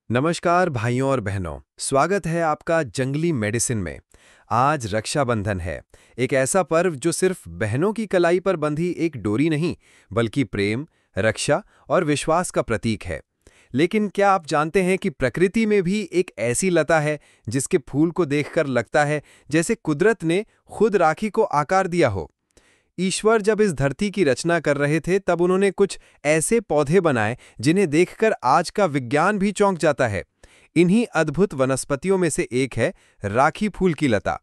नमस्कार भाइयों और बहनों, स्वागत है आपका जंगली मेडिसिन में। आज रक्षाबंधन है, एक ऐसा पर्व जो सिर्फ बहनों की कलाई पर बंधी एक डोरी नहीं, बल्कि प्रेम, रक्षा और विश्वास का प्रतीक है। लेकिन क्या आप जानते हैं कि प्रकृति में भी एक ऐसी लता है जिसके फूल को देखकर लगता है जैसे कुदरत ने खुद राखी को आकार दिया हो। ईश्वर जब इस धरती की रचना कर रहे थे तब उन्होंने कुछ ऐसे पौधे बनाए जिन्हें देखकर आज का विज्ञान भी चौंक जाता है। इन्हीं अद्भुत वनस्पतियों में से एक है राखी फूल की लता।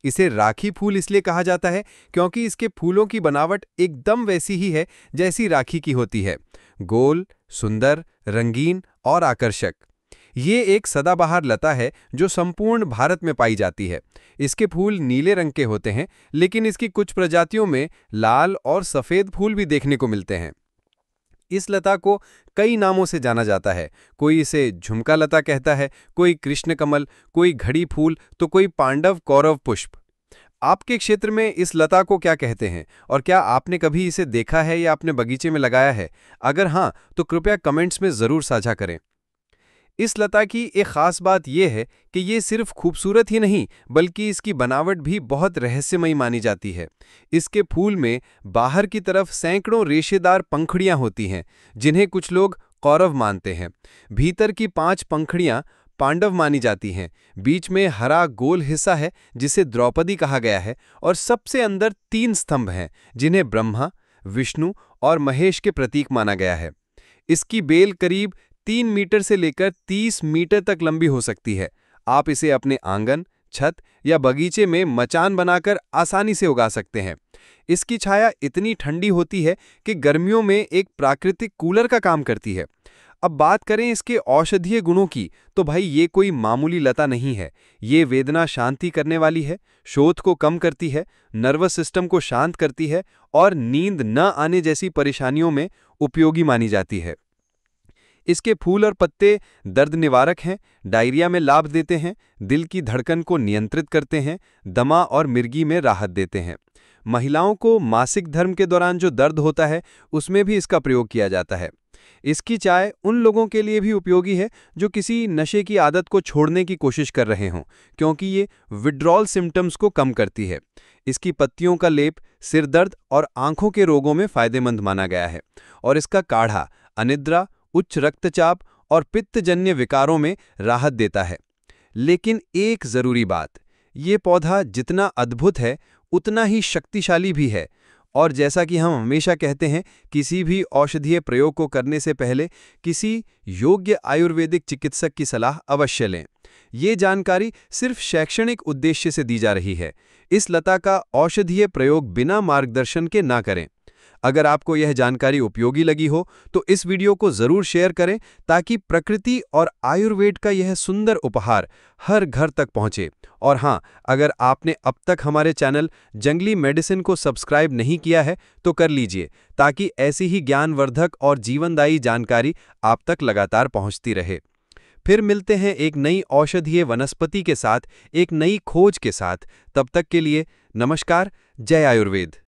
इसे राखी फूल इसलिए कहा जाता है क्योंकि इसके फूलों की बनावट एकदम वैसी ही है जैसी राखी की होती है, गोल, सुंदर, रंगीन और आकर्षक। ये एक सदाबहार लता है जो संपूर्ण भारत में पाई जाती है। इसके फूल नीले रंग के होते हैं, लेकिन इसकी कुछ प्रजातियों में लाल और सफ़ेद फूल भी देखने को मिलते हैं। इस लता को कई नामों से जाना जाता है। कोई इसे झुमका लता कहता है, कोई कृष्ण कमल, कोई घड़ी फूल, तो कोई पांडव कौरव पुष्प। आपके क्षेत्र में इस लता को क्या कहते हैं और क्या आपने कभी इसे देखा है या अपने बगीचे में लगाया है? अगर हाँ, तो कृपया कमेंट्स में ज़रूर साझा करें। इस लता की एक खास बात यह है कि ये सिर्फ खूबसूरत ही नहीं, बल्कि इसकी बनावट भी बहुत रहस्यमयी मानी जाती है। इसके फूल में बाहर की तरफ सैकड़ों रेशेदार पंखुड़ियां होती हैं, जिन्हें कुछ लोग कौरव मानते हैं। भीतर की 5 पंखुड़ियां पांडव मानी जाती हैं। बीच में हरा गोल हिस्सा है जिसे द्रौपदी कहा गया है, और सबसे अंदर 3 स्तंभ हैं जिन्हें ब्रह्मा, विष्णु और महेश के प्रतीक माना गया है। इसकी बेल करीब 3 मीटर से लेकर 30 मीटर तक लंबी हो सकती है। आप इसे अपने आंगन, छत या बगीचे में मचान बनाकर आसानी से उगा सकते हैं। इसकी छाया इतनी ठंडी होती है कि गर्मियों में एक प्राकृतिक कूलर का काम करती है। अब बात करें इसके औषधीय गुणों की, तो भाई ये कोई मामूली लता नहीं है। ये वेदना शांति करने वाली है, शोथ को कम करती है, नर्वस सिस्टम को शांत करती है और नींद न आने जैसी परेशानियों में उपयोगी मानी जाती है। इसके फूल और पत्ते दर्द निवारक हैं, डायरिया में लाभ देते हैं, दिल की धड़कन को नियंत्रित करते हैं, दमा और मिर्गी में राहत देते हैं। महिलाओं को मासिक धर्म के दौरान जो दर्द होता है, उसमें भी इसका प्रयोग किया जाता है। इसकी चाय उन लोगों के लिए भी उपयोगी है जो किसी नशे की आदत को छोड़ने की कोशिश कर रहे हों, क्योंकि ये विड्रॉल सिम्टम्स को कम करती है। इसकी पत्तियों का लेप सिर दर्द और आंखों के रोगों में फायदेमंद माना गया है, और इसका काढ़ा अनिद्रा, उच्च रक्तचाप और पित्तजन्य विकारों में राहत देता है। लेकिन एक जरूरी बात, ये पौधा जितना अद्भुत है उतना ही शक्तिशाली भी है, और जैसा कि हम हमेशा कहते हैं, किसी भी औषधीय प्रयोग को करने से पहले किसी योग्य आयुर्वेदिक चिकित्सक की सलाह अवश्य लें। ये जानकारी सिर्फ शैक्षणिक उद्देश्य से दी जा रही है। इस लता का औषधीय प्रयोग बिना मार्गदर्शन के ना करें। अगर आपको यह जानकारी उपयोगी लगी हो तो इस वीडियो को ज़रूर शेयर करें, ताकि प्रकृति और आयुर्वेद का यह सुंदर उपहार हर घर तक पहुंचे। और हाँ, अगर आपने अब तक हमारे चैनल जंगली मेडिसिन को सब्सक्राइब नहीं किया है तो कर लीजिए, ताकि ऐसी ही ज्ञानवर्धक और जीवनदायी जानकारी आप तक लगातार पहुंचती रहे। फिर मिलते हैं एक नई औषधीय वनस्पति के साथ, एक नई खोज के साथ। तब तक के लिए नमस्कार। जय आयुर्वेद।